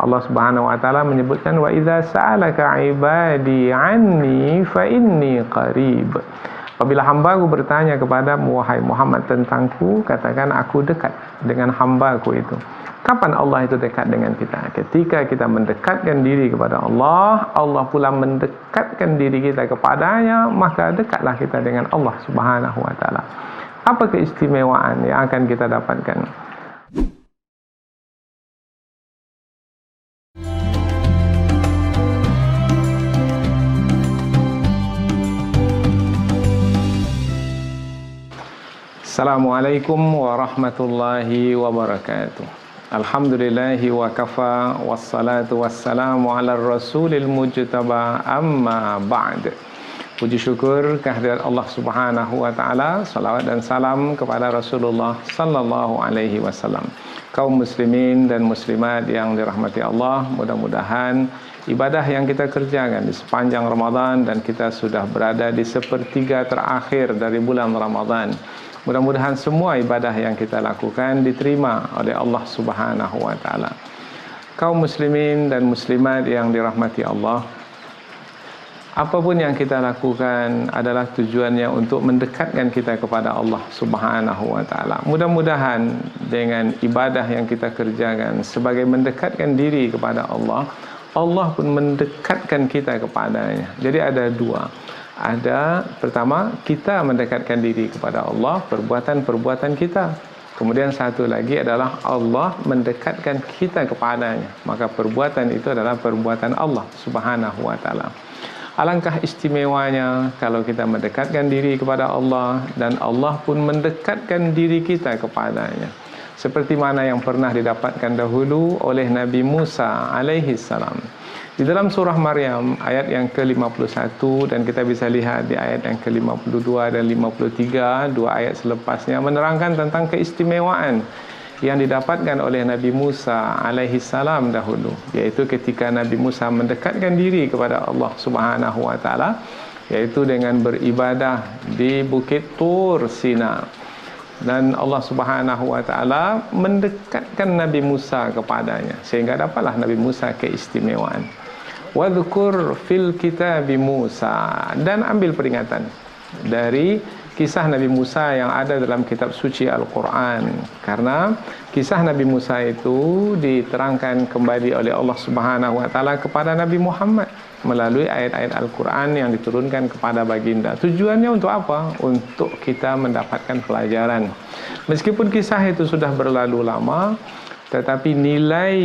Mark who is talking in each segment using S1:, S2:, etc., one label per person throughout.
S1: Allah Subhanahu wa taala menyebutkan wa idza sa'alaka ibadi anni fa inni qarib. Apabila hamba-Ku bertanya kepadamu wahai Muhammad tentangku, katakan aku dekat dengan hamba-Ku itu. Kapan Allah itu dekat dengan kita? Ketika kita mendekatkan diri kepada Allah, Allah pula mendekatkan diri kita kepadanya, maka dekatlah kita dengan Allah Subhanahu wa taala. Apa keistimewaan yang akan kita dapatkan? Assalamualaikum warahmatullahi wabarakatuh. Alhamdulillahi wa kafa, wassalatu wassalamu ala rasulil mujtaba, amma ba'd. Puji syukur kehadirat Allah Subhanahu wa taala, salawat dan salam kepada Rasulullah sallallahu alaihi wasallam. Kaum muslimin dan muslimat yang dirahmati Allah, mudah-mudahan ibadah yang kita kerjakan di sepanjang Ramadan, dan kita sudah berada di sepertiga terakhir dari bulan Ramadan, mudah-mudahan semua ibadah yang kita lakukan diterima oleh Allah Subhanahu wa taala. Kaum muslimin dan muslimat yang dirahmati Allah, apapun yang kita lakukan adalah tujuannya untuk mendekatkan kita kepada Allah Subhanahu wa taala. Mudah-mudahan dengan ibadah yang kita kerjakan sebagai mendekatkan diri kepada Allah, Allah pun mendekatkan kita kepadanya. Jadi ada dua. Ada pertama, kita mendekatkan diri kepada Allah, perbuatan-perbuatan kita. Kemudian satu lagi adalah Allah mendekatkan kita kepadanya. Maka perbuatan itu adalah perbuatan Allah Subhanahu wa taala. Alangkah istimewanya kalau kita mendekatkan diri kepada Allah dan Allah pun mendekatkan diri kita kepadanya. Seperti mana yang pernah didapatkan dahulu oleh Nabi Musa alaihi salam. Di dalam surah Maryam ayat yang ke-51, dan kita bisa lihat di ayat yang ke-52 dan 53, dua ayat selepasnya menerangkan tentang keistimewaan yang didapatkan oleh Nabi Musa alaihi salam dahulu, yaitu ketika Nabi Musa mendekatkan diri kepada Allah Subhanahu wa taala, yaitu dengan beribadah di Bukit Tur Sina. Dan Allah Subhanahu wa taala mendekatkan Nabi Musa kepadanya, sehingga dapatlah Nabi Musa keistimewaan. Wadhkur fil kitabi Musa, dan ambil peringatan dari kisah Nabi Musa yang ada dalam kitab suci Al-Quran, karena kisah Nabi Musa itu diterangkan kembali oleh Allah Subhanahu wa taala kepada Nabi Muhammad melalui ayat-ayat Al-Quran yang diturunkan kepada baginda. Tujuannya untuk apa? Untuk kita mendapatkan pelajaran. Meskipun kisah itu sudah berlalu lama, tetapi nilai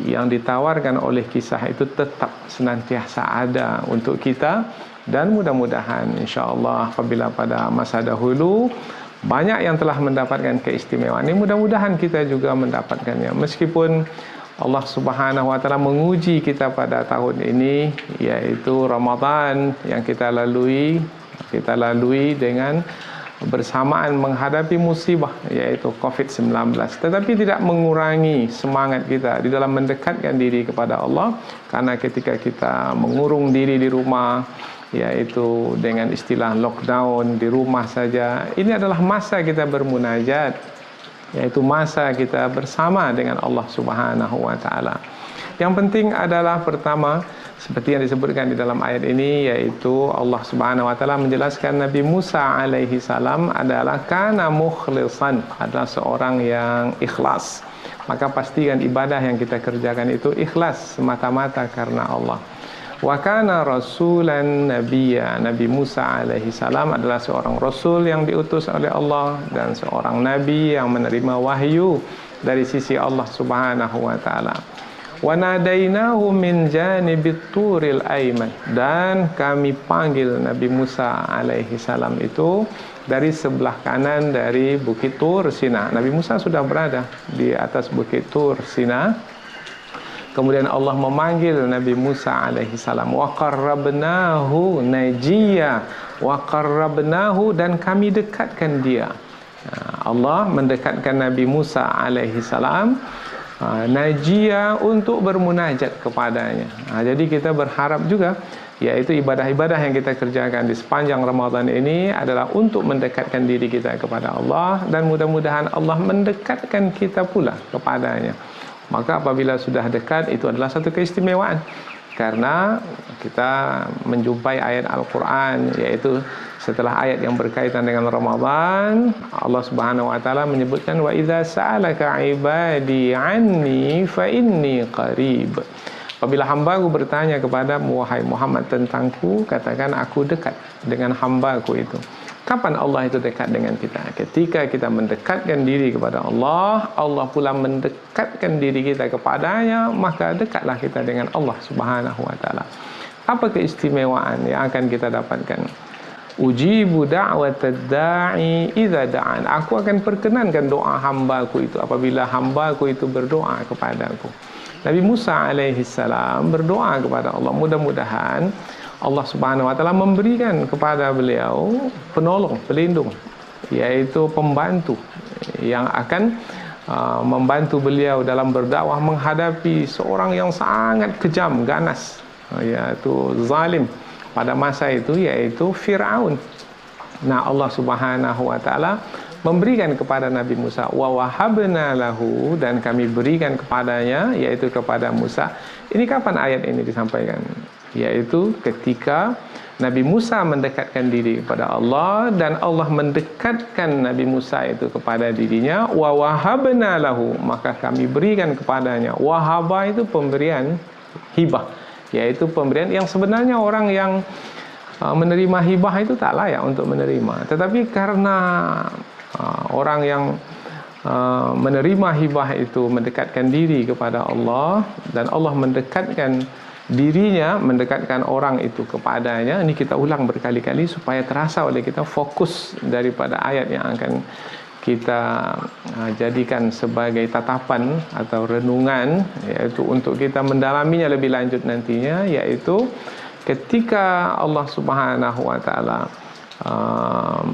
S1: yang ditawarkan oleh kisah itu tetap senantiasa ada untuk kita. Dan mudah-mudahan insya-Allah apabila pada masa dahulu banyak yang telah mendapatkan keistimewaan ini, mudah-mudahan kita juga mendapatkannya. Meskipun Allah Subhanahu wa taala menguji kita pada tahun ini, yaitu Ramadan yang kita lalui dengan bersamaan menghadapi musibah, yaitu COVID-19, tetapi tidak mengurangi semangat kita di dalam mendekatkan diri kepada Allah. Karena ketika kita mengurung diri di rumah, yaitu dengan istilah lockdown, di rumah saja, ini adalah masa kita bermunajat, yaitu masa kita bersama dengan Allah Subhanahu wa taala. Yang penting adalah pertama, seperti yang disebutkan di dalam ayat ini, yaitu Allah Subhanahu wa taala menjelaskan Nabi Musa alaihi salam adalah kana mukhlisan, adalah seorang yang ikhlas. Maka pastikan ibadah yang kita kerjakan itu ikhlas semata-mata karena Allah. Wa kana rasulan nabiyya, Nabi Musa alaihi salam adalah seorang rasul yang diutus oleh Allah dan seorang nabi yang menerima wahyu dari sisi Allah Subhanahu wa taala. Wa nadainahu min janibit turil aiman, dan kami panggil Nabi Musa alaihi salam itu dari sebelah kanan dari Bukit Tur Sina. Nabi Musa sudah berada di atas Bukit Tur Sina. Kemudian Allah memanggil Nabi Musa alaihi salam, wa qarrabnahu najiya, wa qarrabnahu, dan kami dekatkan dia. Allah mendekatkan Nabi Musa alaihi salam najia untuk bermunajat kepadanya. Jadi kita berharap juga, yaitu ibadah-ibadah yang kita kerjakan di sepanjang Ramadan ini adalah untuk mendekatkan diri kita kepada Allah, dan mudah-mudahan Allah mendekatkan kita pula kepadanya. Maka apabila sudah dekat, itu adalah satu keistimewaan. Karena kita menjumpai ayat Al-Quran, yaitu setelah ayat yang berkaitan dengan Ramadan, Allah Subhanahu wa taala menyebutkan wa idza sa'alaka 'ibadi 'anni fa inni qarib. Apabila hamba-Ku bertanya kepadamu wahai Muhammad tentangku, katakan aku dekat dengan hamba-Ku itu. Kapan Allah itu dekat dengan kita? Ketika kita mendekatkan diri kepada Allah, Allah pula mendekatkan diri kita kepadanya, maka dekatlah kita dengan Allah Subhanahu wa taala. Apa keistimewaan yang akan kita dapatkan? Ujibu da'watad da'i idza da'an. Aku akan perkenankan doa hamba-Ku itu apabila hamba-Ku itu berdoa kepadaku. Nabi Musa alaihi salam berdoa kepada Allah, mudah-mudahan Allah Subhanahu wa taala memberikan kepada beliau penolong, pelindung, yaitu pembantu yang akan membantu beliau dalam berdakwah menghadapi seorang yang sangat kejam, ganas, yaitu zalim pada masa itu, yaitu Firaun. Nah, Allah Subhanahu wa taala memberikan kepada Nabi Musa, wa wahabna lahu, dan kami berikan kepadanya, yaitu kepada Musa. Ini kapan ayat ini disampaikan? Yaitu ketika Nabi Musa mendekatkan diri kepada Allah dan Allah mendekatkan Nabi Musa itu kepada dirinya, wa wahabna lahu, maka kami berikan kepadanya. Wahaba itu pemberian, hibah, yaitu pemberian yang sebenarnya orang yang menerima hibah itu tak layak untuk menerima, tetapi karena orang yang menerima hibah itu mendekatkan diri kepada Allah dan Allah mendekatkan dirinya, mendekatkan orang itu kepadanya. Ini kita ulang berkali-kali supaya terasa oleh kita fokus daripada ayat yang akan kita jadikan sebagai tatapan atau renungan, yaitu untuk kita mendalaminya lebih lanjut nantinya, yaitu ketika Allah Subhanahu wa taala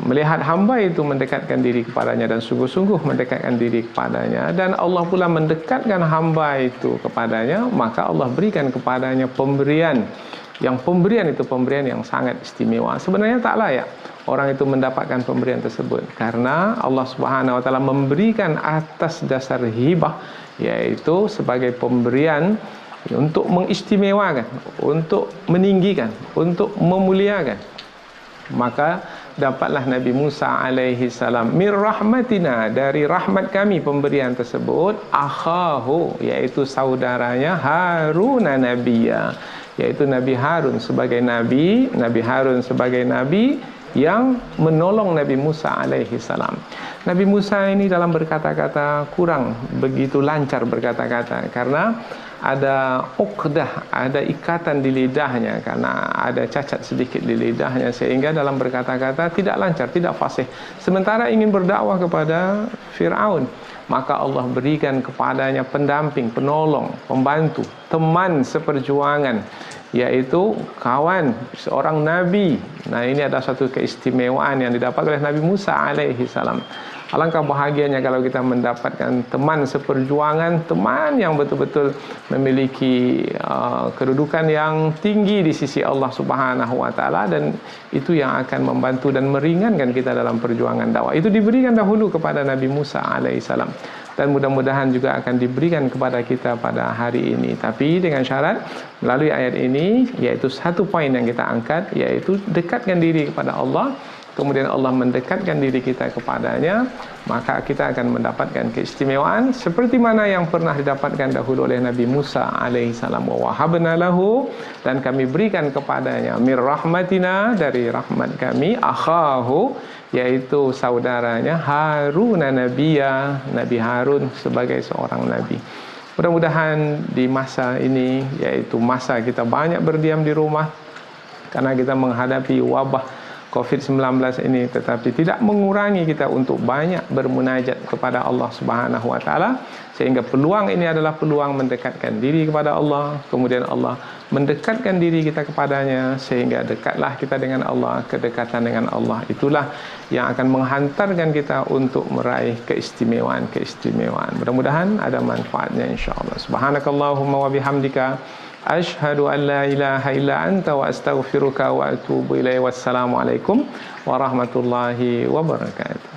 S1: melihat hamba itu mendekatkan diri kepadanya dan sungguh-sungguh mendekatkan diri kepadanya, dan Allah pula mendekatkan hamba itu kepadanya, maka Allah berikan kepadanya pemberian, yang pemberian itu pemberian yang sangat istimewa. Sebenarnya tak layak orang itu mendapatkan pemberian tersebut, karena Allah Subhanahu wa taala memberikan atas dasar hibah, yaitu sebagai pemberian untuk mengistimewakan, untuk meninggikan, untuk memuliakan. Maka dapatlah Nabi Musa alaihi salam mir rahmatina, dari rahmat kami pemberian tersebut, akhahu, yaitu saudaranya, Harun nabiyya, yaitu Nabi Harun sebagai nabi, Nabi Harun sebagai nabi yang menolong Nabi Musa alaihi salam. Nabi Musa ini dalam berkata-kata kurang begitu lancar berkata-kata, karena ada uqdah, ada ikatan di lidahnya, karena ada cacat sedikit di lidahnya, sehingga dalam berkata-kata tidak lancar, tidak fasih. Sementara ingin berdakwah kepada Firaun, maka Allah berikan kepadanya pendamping, penolong, pembantu, teman seperjuangan, yaitu kawan seorang nabi. Nah, ini adalah satu keistimewaan yang didapat oleh Nabi Musa alaihi salam. Alangkah bahagianya kalau kita mendapatkan teman seperjuangan, teman yang betul-betul memiliki kedudukan yang tinggi di sisi Allah Subhanahu wa taala, dan itu yang akan membantu dan meringankan kita dalam perjuangan dakwah. Itu diberikan dahulu kepada Nabi Musa alaihissalam, dan mudah-mudahan juga akan diberikan kepada kita pada hari ini. Tapi dengan syarat melalui ayat ini, yaitu satu poin yang kita angkat, yaitu dekatkan diri kepada Allah. Kemudian Allah mendekatkan diri kita kepadanya, maka kita akan mendapatkan keistimewaan seperti mana yang pernah didapatkan dahulu oleh Nabi Musa alaihissalam. Wa wahabna lahu, dan kami berikan kepadanya mir rahmatina, dari rahmat kami, akhahu, yaitu saudaranya, Harun nabiyya, Nabi Harun sebagai seorang nabi. Mudah-mudahan di masa ini, yaitu masa kita banyak berdiam di rumah karena kita menghadapi wabah COVID-19 ini, tetapi tidak mengurangi kita untuk banyak bermunajat kepada Allah Subhanahu wa taala, sehingga peluang ini adalah peluang mendekatkan diri kepada Allah, kemudian Allah mendekatkan diri kita kepadanya, sehingga dekatlah kita dengan Allah. Kedekatan dengan Allah itulah yang akan menghantarkan kita untuk meraih keistimewaan. Mudah-mudahan ada manfaatnya insyaallah. Subhanakallahumma wa bihamdika, asyhadu an la ilaha illa anta, wa astaghfiruka wa atubu ilaik. Wassalamualaikum warahmatullahi wabarakatuh.